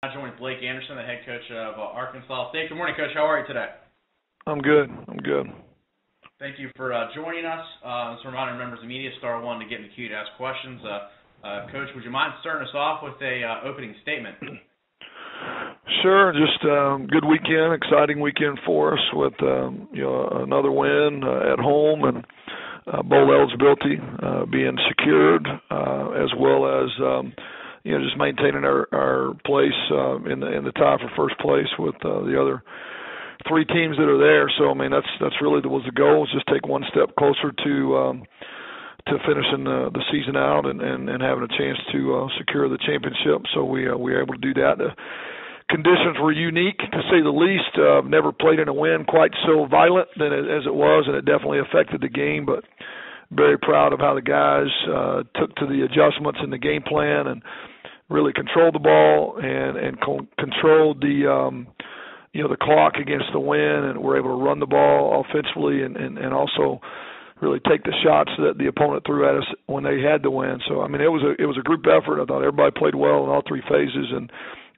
I joined Blake Anderson, the head coach of Arkansas State. Good morning, Coach. How are you today? I'm good. Thank you for joining us. As a reminder, members of the media, star one to get in the queue to ask questions. Coach, would you mind starting us off with a opening statement? Sure. Just good weekend, exciting weekend for us with another win at home and bowl eligibility being secured, as well as just maintaining our place in the tie for first place with the other three teams that are there. So I mean that's really was the goal, was just take one step closer to finishing the season out and having a chance to secure the championship. So we were able to do that. The conditions were unique, to say the least. Never played in a wind quite so violent as it was, and it definitely affected the game. But very proud of how the guys took to the adjustments in the game plan and really controlled the ball and controlled the clock against the wind, and were able to run the ball offensively and also really take the shots that the opponent threw at us when they had the win. So I mean it was a group effort. I thought everybody played well in all three phases,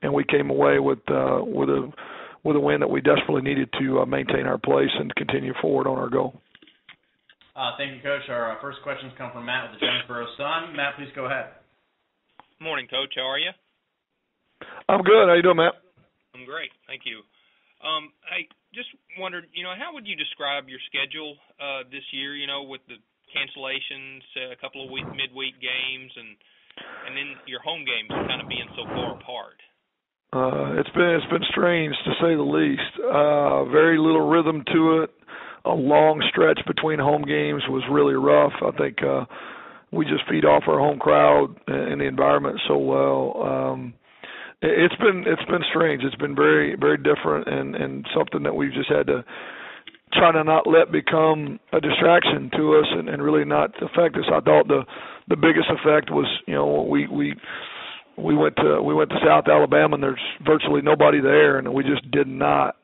and we came away with a win that we desperately needed to maintain our place and continue forward on our goal. Thank you, Coach. Our first questions come from Matt with the Jonesboro Sun. Matt, please go ahead. Morning, Coach. How are you? I'm good. How you doing, Matt? I'm great. Thank you. I just wondered, how would you describe your schedule this year, with the cancellations, a couple of midweek games, and then your home games kind of being so far apart? It's been strange, to say the least. Very little rhythm to it. A long stretch between home games was really rough. I think we just feed off our home crowd and the environment so well. It's been strange. It's been very, very different and something that we've just had to try to not let become a distraction to us and really not affect us. I thought the biggest effect was, we went to South Alabama and there's virtually nobody there, and we just did not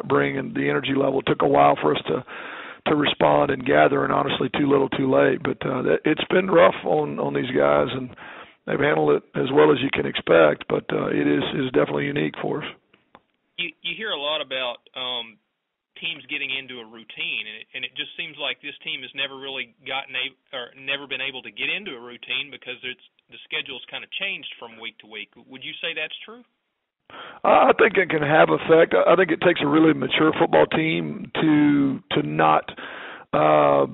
bring in the energy level. It took a while for us to respond and gather, and honestly too little too late. But it's been rough on these guys, and they've handled it as well as you can expect, but it is definitely unique for us. You hear a lot about teams getting into a routine, and it just seems like this team has never really never been able to get into a routine because the schedule's kind of changed from week to week. Would you say that's true? I think it can have effect. I think it takes a really mature football team to not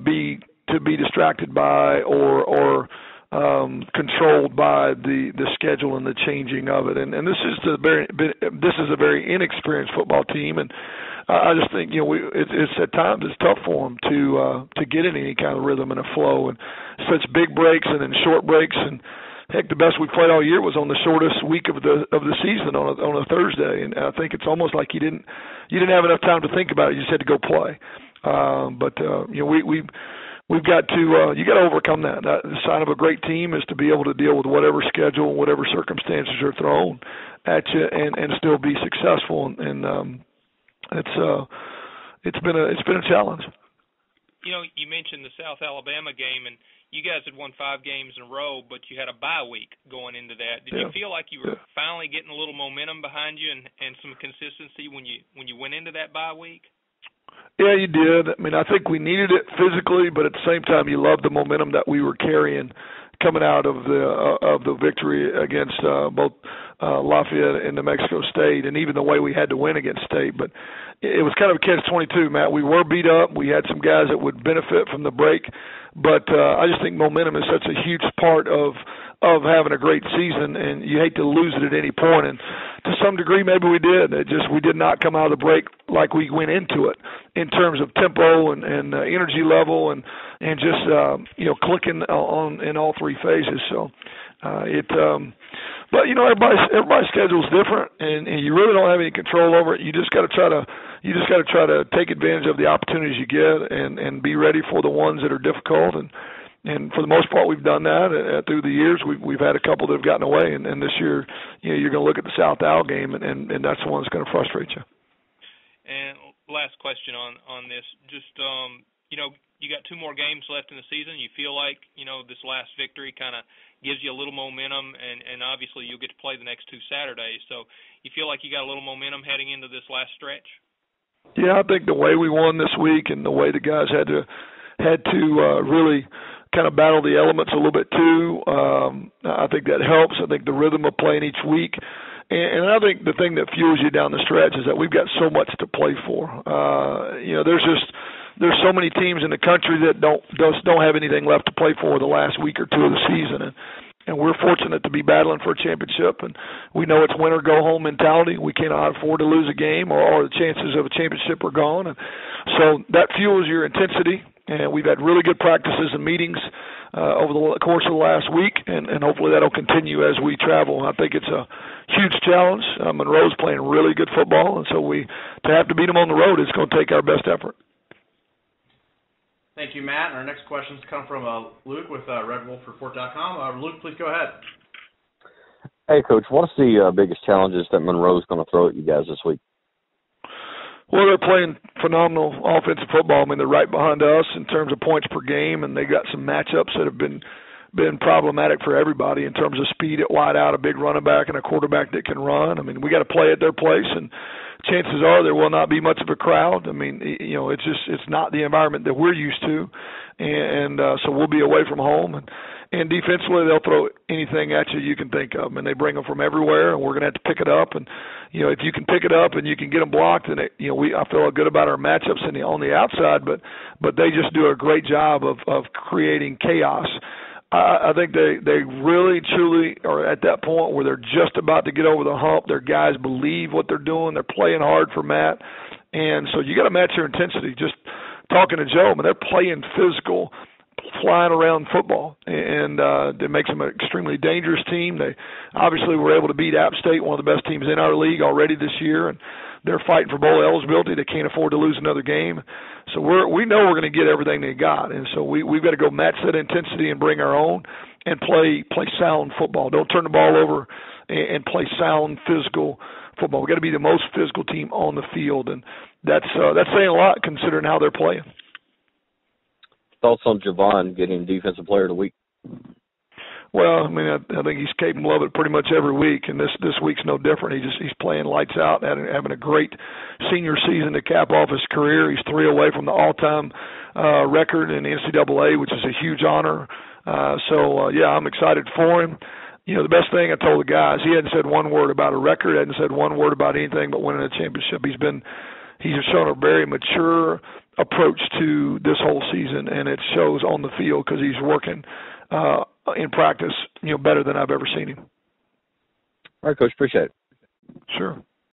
be distracted by or controlled by the schedule and the changing of it. And this is a very inexperienced football team, and I just think it's at times it's tough for them to get in any kind of rhythm and a flow, and such big breaks and then short breaks. And heck, the best we played all year was on the shortest week of the season on a Thursday, and I think it's almost like you didn't have enough time to think about it. You just had to go play. We've got to you got to overcome that. The sign of a great team is to be able to deal with whatever schedule, whatever circumstances are thrown at you, and still be successful. And it's been a challenge. You mentioned the South Alabama game, and you guys had won 5 games in a row, but you had a bye week going into that. Did you feel like you were finally getting a little momentum behind you and some consistency when you went into that bye week? Yeah, you did. I mean, I think we needed it physically, but at the same time, you loved the momentum that we were carrying coming out of the victory against both Lafayette and New Mexico State, and even the way we had to win against State. But it was kind of a catch-22, Matt. We were beat up. We had some guys that would benefit from the break, but I just think momentum is such a huge part of having a great season, and you hate to lose it at any point. And to some degree, maybe we did. We did not come out of the break like we went into it in terms of tempo and energy level and just clicking on in all three phases. So but everybody's schedule is different, and you really don't have any control over it. You just got to try to take advantage of the opportunities you get and be ready for the ones that are difficult. And for the most part, we've done that through the years. We've had a couple that have gotten away, and this year, you're going to look at the South Al game, and that's the one that's going to frustrate you. And last question on this, just you got 2 more games left in the season. You feel like this last victory kind of gives you a little momentum, and obviously you'll get to play the next 2 Saturdays. So you feel like you got a little momentum heading into this last stretch? Yeah, I think the way we won this week and the way the guys had to really kind of battle the elements a little bit too, I think that helps. I think the rhythm of playing each week. And I think the thing that fuels you down the stretch is that we've got so much to play for. There's so many teams in the country that don't have anything left to play for the last week or two of the season, and we're fortunate to be battling for a championship. And we know it's win or go home mentality. We cannot afford to lose a game, or the chances of a championship are gone. And so that fuels your intensity. And we've had really good practices and meetings over the course of the last week, and hopefully that'll continue as we travel. And I think it's a huge challenge. Monroe's playing really good football, and so to have to beat them on the road is going to take our best effort. Thank you, Matt. Our next questions come from Luke with RedWolfReport.com. Luke, please go ahead. Hey, Coach, what's the biggest challenges that Monroe's going to throw at you guys this week? Well, they're playing phenomenal offensive football. I mean, they're right behind us in terms of points per game, and they got some matchups that have been problematic for everybody in terms of speed at wide out, a big running back and a quarterback that can run. I mean, we got to play at their place, and chances are there will not be much of a crowd. I mean, it's not the environment that we're used to, and so we'll be away from home. And defensively, they'll throw anything at you can think of. And they bring them from everywhere, and we're going to have to pick it up. And, if you can pick it up and you can get them blocked, then, I feel good about our matchups on the outside, but they just do a great job of creating chaos. I think they really, truly are at that point where they're just about to get over the hump. Their guys believe what they're doing. They're playing hard for Matt. And so you got to match your intensity. Just talking to Joe, they're playing physical, flying around football, and it makes them an extremely dangerous team. They obviously were able to beat App State, one of the best teams in our league already this year, and they're fighting for bowl eligibility. They can't afford to lose another game. So we know we're going to get everything they got, and so we've got to go match that intensity and bring our own and play sound football. Don't turn the ball over and play sound physical football. We've got to be the most physical team on the field, and that's saying a lot considering how they're playing. Thoughts on Javon getting Defensive Player of the Week? Well, I think he's capable of it pretty much every week, and this week's no different. He's playing lights out, having a great senior season to cap off his career. He's 3 away from the all-time record in the NCAA, which is a huge honor. I'm excited for him. The best thing I told the guys, he hadn't said one word about a record, hadn't said one word about anything but winning a championship. He's shown a very mature approach to this whole season, and it shows on the field because he's working in practice, better than I've ever seen him. All right, Coach, appreciate it. Sure.